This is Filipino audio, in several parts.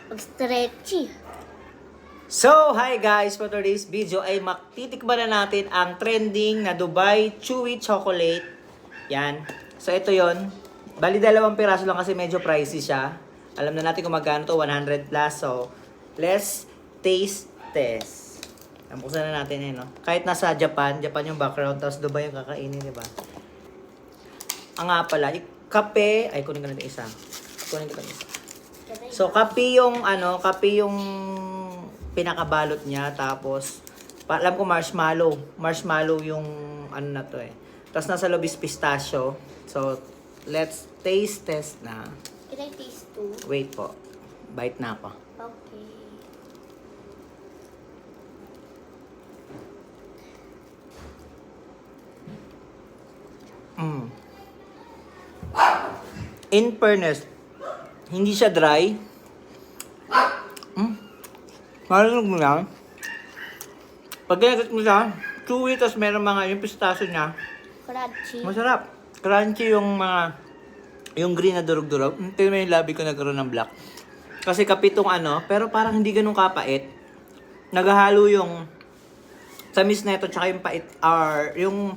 Mag-stretchy. So, hi guys! For today's video ay maktitikman na natin ang trending na Dubai Chewy Chocolate. Yan. So, ito yon. Bali, 2 piraso lang kasi medyo pricey siya. Alam na natin kung magkano to, 100 plus. So, let's taste test. Buksan na natin no? Kahit nasa Japan yung background, tapos Dubai yung kakainin, di ba? Ang nga pala, kape, ay kunin ko na yung isa. So, kape yung pinakabalot niya, tapos alam ko marshmallow yung ano na to tapos nasa loob is pistachio. So let's taste test na. Can I taste too? Wait po, bite na ako. Okay. In fairness, hindi siya dry. Marunong mo lang. Pag ginagat mo siya, chewy, tapos meron mga yung pistachio niya. Crunchy. Masarap. Crunchy yung yung green na durog-durog. Tingnan mo yung labi ko nagkaroon ng black. Kasi kapitong pero parang hindi ganun kapait. Naghahalo yung tamis na ito tsaka yung pait or yung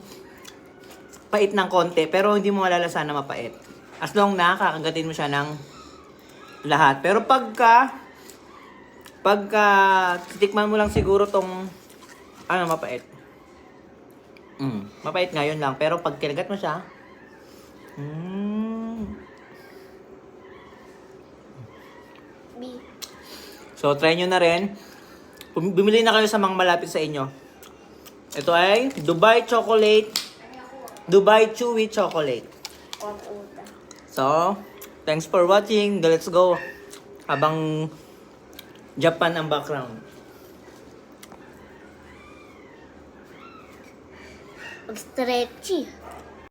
pait ng konti pero hindi mo malalasan na mapait. As long na kakagatin mo siya ng lahat. Pero pagka titikman mo lang siguro tong mapait. Mapait ngayon lang. Pero pag kinagat mo siya, So, try nyo na rin. Bumili na kayo sa mga malapit sa inyo. Ito ay Dubai Chewy Chocolate. So, thanks for watching. Let's go. Habang Japan ang background. Mag-stretchy.